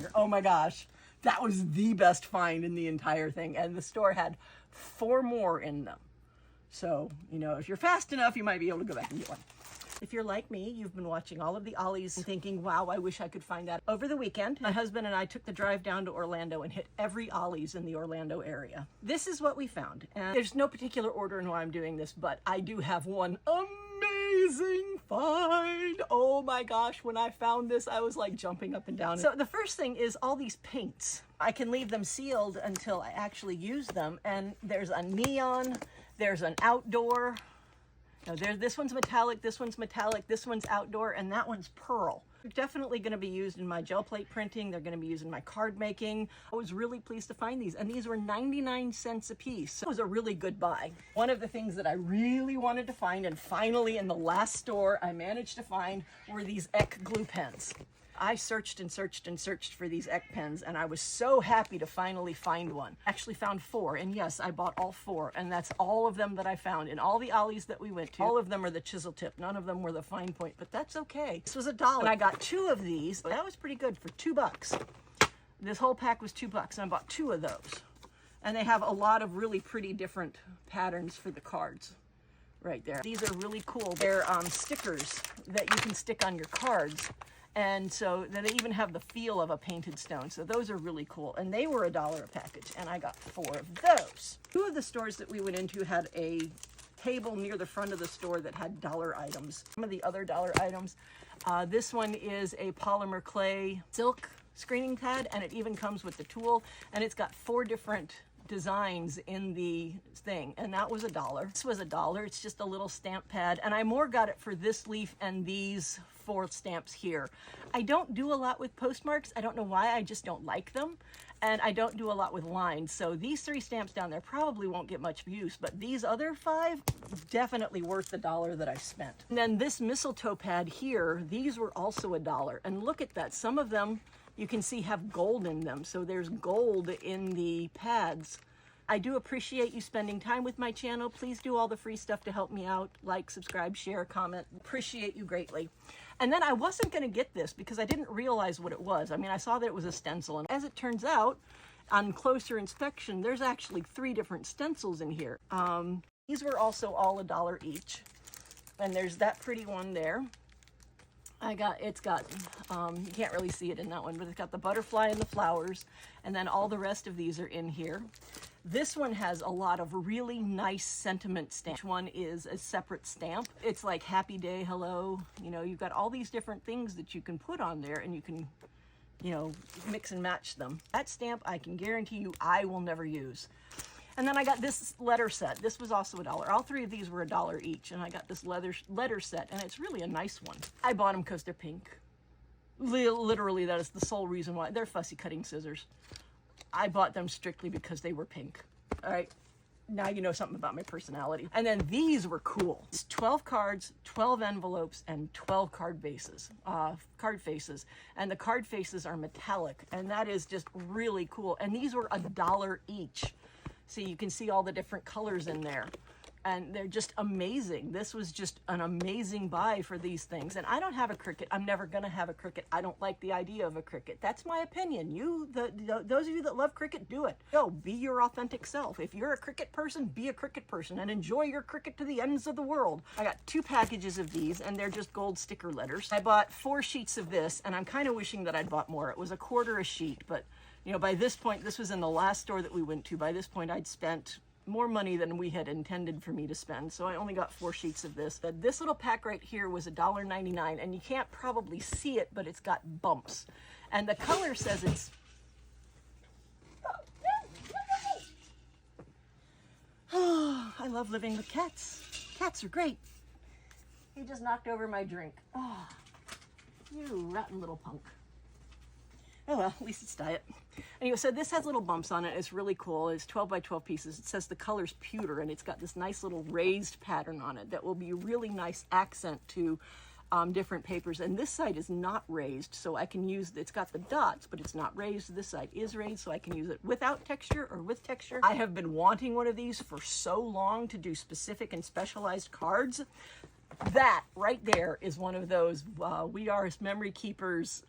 finger. Oh my gosh. That was the best find in the entire thing. And the store had 4 more in them. So, you know, if you're fast enough, you might be able to go back and get one. If you're like me, you've been watching all of the Ollies and thinking, wow, I wish I could find that. Over the weekend, my husband and I took the drive down to Orlando and hit every Ollies in the Orlando area. This is what we found. And there's no particular order in why I'm doing this, but I do have one amazing find. Oh my gosh, when I found this, I was like jumping up and down. So the first thing is all these paints. I can leave them sealed until I actually use them. And there's a neon, there's an outdoor. Now this one's metallic, this one's outdoor, and that one's pearl. They're definitely going to be used in my gel plate printing. They're going to be used in my card making. I was really pleased to find these, and these were 99 cents a piece. So it was a really good buy. One of the things that I really wanted to find, and finally in the last store I managed to find, were these Eck glue pens. I searched and searched and searched for these Eck pens, and I was so happy to finally find one. Actually found 4, and yes, I bought all 4, and that's all of them that I found in all the Ollies that we went to. All of them are the chisel tip. None of them were the fine point, but that's okay. This was $1, and I got 2 of these. That was pretty good for $2. This whole pack was $2, and I bought 2 of those. And they have a lot of really pretty different patterns for the cards right there. These are really cool. They're stickers that you can stick on your cards. And so then they even have the feel of a painted stone. So those are really cool. And they were $1 a package, and I got 4 of those. 2 of the stores that we went into had a table near the front of the store that had dollar items. Some of the other dollar items, this one is a polymer clay silk screening pad, and it even comes with the tool, and it's got 4 different designs in the thing, and that was $1. This was $1. It's just a little stamp pad, and I more got it for this leaf and these 4 stamps here. I don't do a lot with postmarks. I don't know why, I just don't like them, and I don't do a lot with lines. So these 3 stamps down there probably won't get much use, but these other 5, definitely worth the $1 that I spent. And then this mistletoe pad here, these were also $1, and look at that. Some of them you can see have gold in them, so there's gold in the pads. I do appreciate you spending time with my channel. Please do all the free stuff to help me out. Like, subscribe, share, comment. Appreciate you greatly. And then I wasn't going to get this because I didn't realize what it was. I mean, I saw that it was a stencil, and as it turns out, on closer inspection, there's actually 3 different stencils in here. These were also all $1 each, and there's that pretty one there. It's got, you can't really see it in that one, but it's got the butterfly and the flowers, and then all the rest of these are in here. This one has a lot of really nice sentiment stamps. Each one is a separate stamp. It's like happy day, hello. You know, you've got all these different things that you can put on there, and you can, you know, mix and match them. That stamp, I can guarantee you, I will never use. And then I got this letter set. This was also $1. All 3 of these were $1 each, and I got this letter set, and it's really a nice one. I bought them because they're pink. Literally, that is the sole reason why. They're fussy cutting scissors. I bought them strictly because they were pink. All right, now you know something about my personality. And then these were cool. It's 12 cards, 12 envelopes, and 12 card faces. And the card faces are metallic, and that is just really cool. And these were $1 each. So you can see all the different colors in there, and they're just amazing. This was just an amazing buy for these things. And I don't have a Cricut. I'm never gonna have a Cricut. I don't like the idea of a Cricut. That's my opinion. Those of you that love Cricut, do it. Go, be your authentic self. If you're a Cricut person, be a Cricut person and enjoy your Cricut to the ends of the world. I got 2 packages of these, and they're just gold sticker letters. I bought 4 sheets of this, and I'm kind of wishing that I'd bought more. It was $1/4 a sheet, but you know, by this point, this was in the last store that we went to. By this point, I'd spent more money than we had intended for me to spend, so I only got 4 sheets of this. This little pack right here was $1.99, and you can't probably see it, but it's got bumps. And the color says it's... Oh, I love living with cats. Cats are great. He just knocked over my drink. Oh, you rotten little punk. Oh well, at least it's diet. Anyway, so this has little bumps on it. It's really cool. It's 12 by 12 pieces. It says the color's pewter, and it's got this nice little raised pattern on it that will be a really nice accent to different papers. And this side is not raised, so I can use, it's got the dots, but it's not raised. This side is raised, so I can use it without texture or with texture. I have been wanting one of these for so long to do specific and specialized cards. That right there is one of those We Are Memory Keepers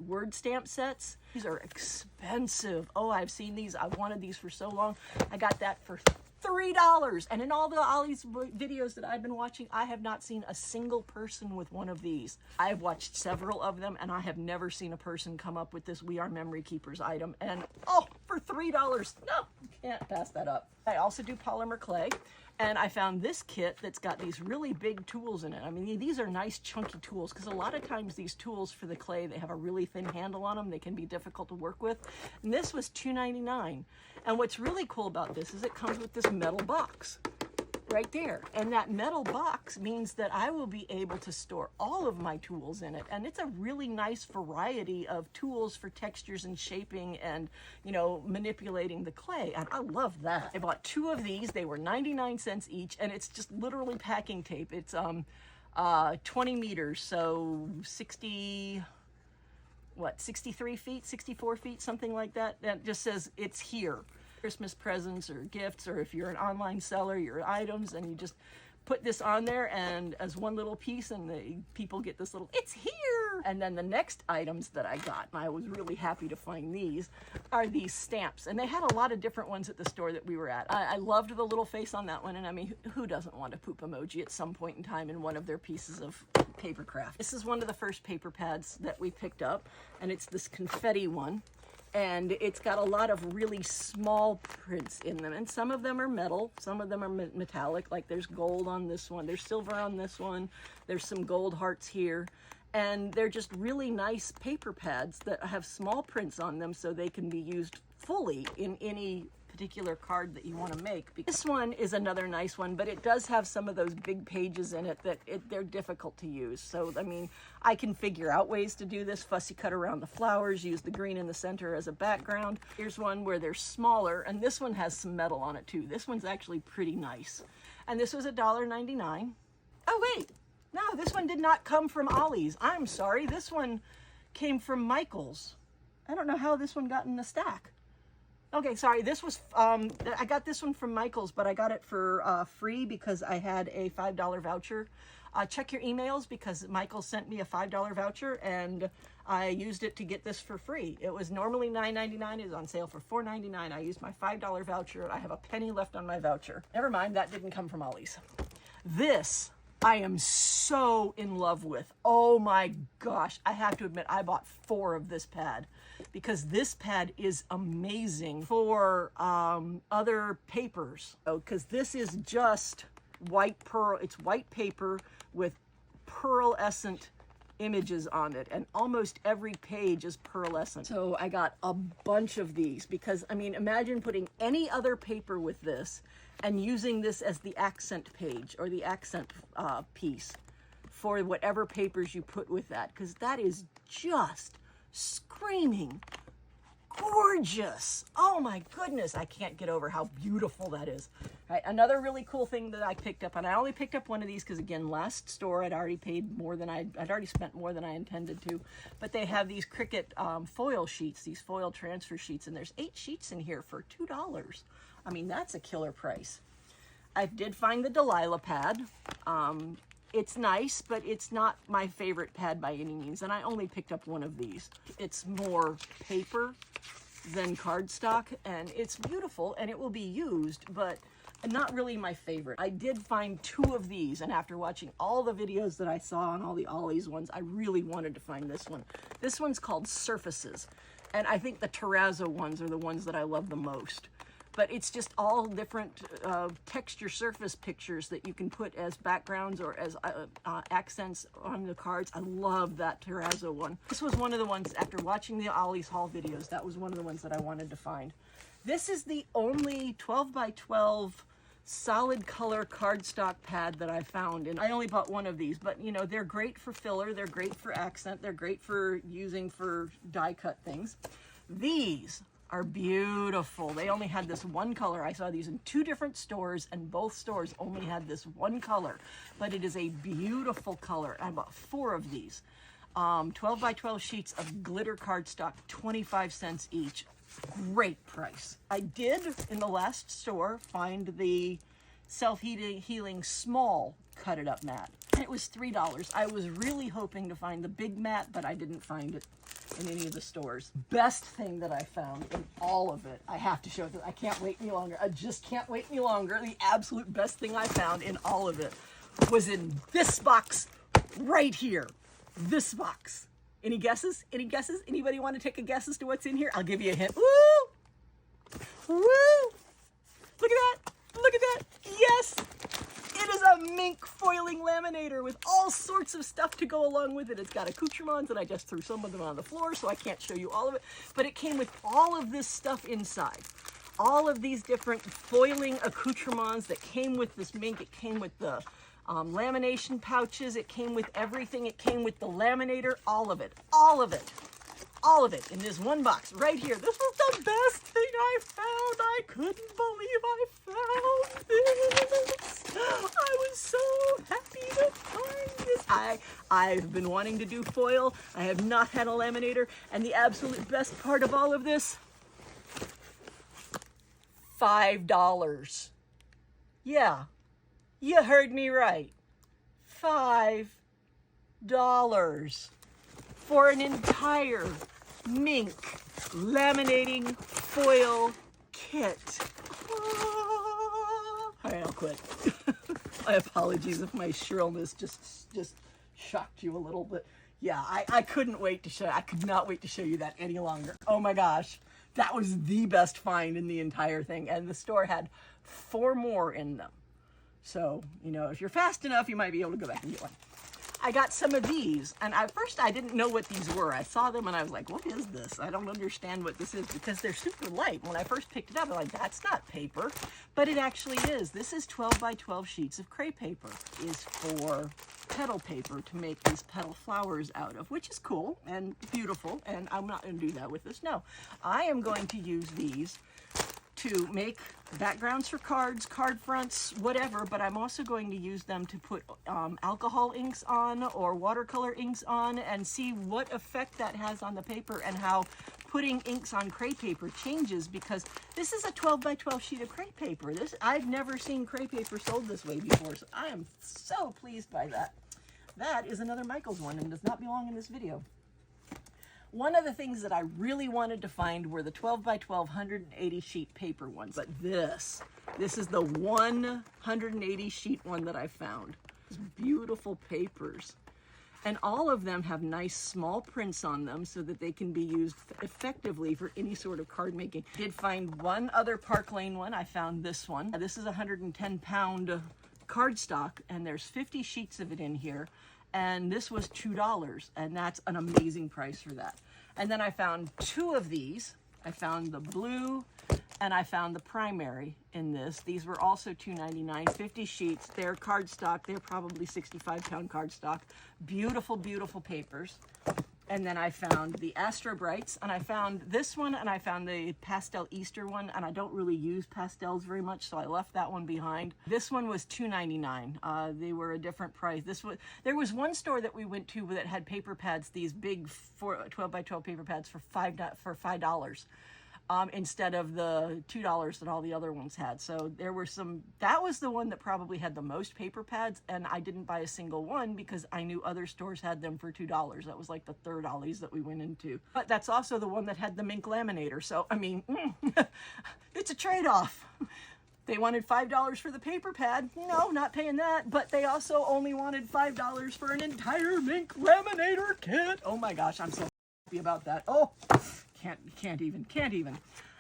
word stamp sets. These are expensive. Oh, I've seen these. I've wanted these for so long. I got that for $3. And in all the Ollies videos that I've been watching, I have not seen a single person with one of these. I've watched several of them, and I have never seen a person come up with this We Are Memory Keepers item. And oh, for $3, no, you can't pass that up. I also do polymer clay. And I found this kit that's got these really big tools in it. I mean, these are nice chunky tools, because a lot of times these tools for the clay, they have a really thin handle on them. They can be difficult to work with. And this was $2.99. And what's really cool about this is it comes with this metal box right there. And that metal box means that I will be able to store all of my tools in it. And it's a really nice variety of tools for textures and shaping and, you know, manipulating the clay. And I love that. I bought 2 of these. They were 99 cents each, and it's just literally packing tape. It's 20 meters, so 63 feet, 64 feet, something like that. That just says it's here. Christmas presents or gifts, or if you're an online seller, your items, and you just put this on there and as one little piece, and the people get this little, it's here. And then the next items that I got, and I was really happy to find these, are these stamps. And they had a lot of different ones at the store that we were at. I loved the little face on that one, and I mean, who doesn't want a poop emoji at some point in time in one of their pieces of paper craft? This is one of the first paper pads that we picked up, and it's this confetti one. And it's got a lot of really small prints in them. And some of them are metal, some of them are metallic, like there's gold on this one, there's silver on this one, there's some gold hearts here. And they're just really nice paper pads that have small prints on them, so they can be used fully in any particular card that you want to make. This one is another nice one, but it does have some of those big pages in it that they're difficult to use. So, I mean, I can figure out ways to do this. Fussy cut around the flowers, use the green in the center as a background. Here's one where they're smaller, and this one has some metal on it too. This one's actually pretty nice. And this was $1.99. Oh wait, no, this one did not come from Ollies. I'm sorry, this one came from Michael's. I don't know how this one got in the stack. Okay, sorry, this was, I got this one from Michael's, but I got it for free because I had a $5 voucher. Check your emails, because Michael sent me a $5 voucher, and I used it to get this for free. It was normally $9.99. It was on sale for $4.99. I used my $5 voucher. I have a penny left on my voucher. Never mind, that didn't come from Ollies. This I am so in love with. Oh my gosh, I have to admit, I bought 4 of this pad, because this pad is amazing for other papers. Because this is just white pearl, it's white paper with pearlescent images on it, and almost every page is pearlescent. So I got a bunch of these, because I mean, imagine putting any other paper with this and using this as the accent page or the accent piece for whatever papers you put with that, because that is just screaming gorgeous. Oh my goodness, I can't get over how beautiful that is. All right, another really cool thing that I picked up, and I only picked up one of these because, again, last store I'd already paid more than I'd already spent more than I intended to, but they have these Cricut foil sheets, these foil transfer sheets, and there's 8 sheets in here for $2. I mean, that's a killer price. I did find the Delilah pad. It's nice, but it's not my favorite pad by any means, and I only picked up one of these. It's more paper than cardstock, and it's beautiful, and it will be used, but not really my favorite. I did find 2 of these, and after watching all the videos that I saw on all the Ollies ones, I really wanted to find this one. This one's called Surfaces, and I think the terrazzo ones are the ones that I love the most. But it's just all different texture surface pictures that you can put as backgrounds or as accents on the cards. I love that terrazzo one. This was one of the ones, after watching the Ollies haul videos, that was one of the ones that I wanted to find. This is the only 12 by 12 solid color cardstock pad that I found, and I only bought one of these, but you know, they're great for filler, they're great for accent, they're great for using for die cut things. These are beautiful. They only had this one color. I saw these in 2 different stores, and both stores only had this one color, but it is a beautiful color. I bought 4 of these. 12 by 12 sheets of glitter cardstock, 25 cents each. Great price. I did, in the last store, find the self-healing small cut it up mat. It was $3. I was really hoping to find the big mat, but I didn't find it. in any of the stores. Best thing that I found in all of it, I have to show this. I can't wait any longer. I just can't wait any longer. The absolute best thing I found in all of it was in this box right here. This box. Any guesses? Any guesses? Anybody want to take a guess as to what's in here? I'll give you a hint. Woo! Woo! Look at that! Look at that! Yes! It is a mink foiling laminator with all sorts of stuff to go along with it. It's got accoutrements, and I just threw some of them on the floor, so I can't show you all of it. But it came with all of this stuff inside. All of these different foiling accoutrements that came with this mink. It came with the lamination pouches. It came with everything. It came with the laminator. All of it. All of it. All of it in this one box right here. This was the best thing I found. I couldn't believe I found this. I was so happy to find this. I've been wanting to do foil. I have not had a laminator. And the absolute best part of all of this, $5. Yeah, you heard me right. $5 for an entire mink laminating foil kit. All right, I'll quit. My apologies if my shrillness just shocked you a little bit. Yeah, I couldn't wait to show. I could not wait to show you that any longer. Oh my gosh, that was the best find in the entire thing, and the store had 4 more in them. So, you know, if you're fast enough, you might be able to go back and get one. I got some of these, and at first I didn't know what these were. I saw them and I was like, what is this? I don't understand what this is, because they're super light. When I first picked it up, I'm like, that's not paper, but it actually is. This is 12 by 12 sheets of crepe paper. It is for petal paper to make these petal flowers out of, which is cool and beautiful, and I'm not going to do that with this. No, I am going to use these to make backgrounds for cards, card fronts, whatever, but I'm also going to use them to put alcohol inks on or watercolor inks on and see what effect that has on the paper and how putting inks on crepe paper changes, because this is a 12 by 12 sheet of crepe paper. I've never seen crepe paper sold this way before, so I am so pleased by that. That is another Michael's one and does not belong in this video. One of the things that I really wanted to find were the 12 by 12 180 sheet paper ones, but this is the 180 sheet one that I found. It's beautiful papers, and all of them have nice small prints on them so that they can be used effectively for any sort of card making. I did find one other Park Lane one. I found this one. This is a 110-pound cardstock, and there's 50 sheets of it in here. And this was $2, and that's an amazing price for that. And then I found 2 of these. I found the blue and I found the primary in this. These were also $2.99, 50 sheets. They're cardstock. They're probably 65-pound cardstock. Beautiful, beautiful papers. And then I found the Astro Brights, and I found this one, and I found the Pastel Easter one, and I don't really use pastels very much, so I left that one behind. This one was $2.99. They were a different price. There was one store that we went to that had paper pads, these big 12 by 12 paper pads for $5. Instead of the $2 that all the other ones had. So there were some, that was the one that probably had the most paper pads, and I didn't buy a single one because I knew other stores had them for $2. That was like the third Ollies that we went into. But that's also the one that had the mink laminator. So, I mean, it's a trade-off. They wanted $5 for the paper pad. No, not paying that. But they also only wanted $5 for an entire mink laminator kit. Oh my gosh, I'm so happy about that. Oh, can't even.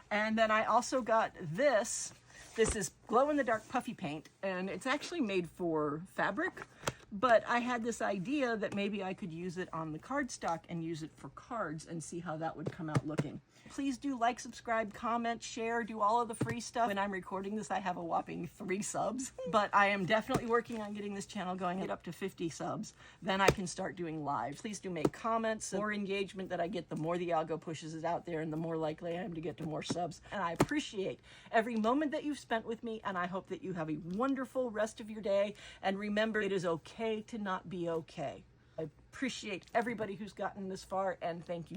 And then I also got this. This is glow-in-the-dark puffy paint, and it's actually made for fabric, but I had this idea that maybe I could use it on the cardstock and use it for cards and see how that would come out looking. Please do like, subscribe, comment, share, do all of the free stuff. When I'm recording this, I have a whopping 3 subs, but I am definitely working on getting this channel going, get up to 50 subs. Then I can start doing live. Please do make comments. The more engagement that I get, the more the algo pushes it out there, and the more likely I am to get to more subs. And I appreciate every moment that you've spent with me, and I hope that you have a wonderful rest of your day. And remember, it is okay to not be okay. I appreciate everybody who's gotten this far, and thank you.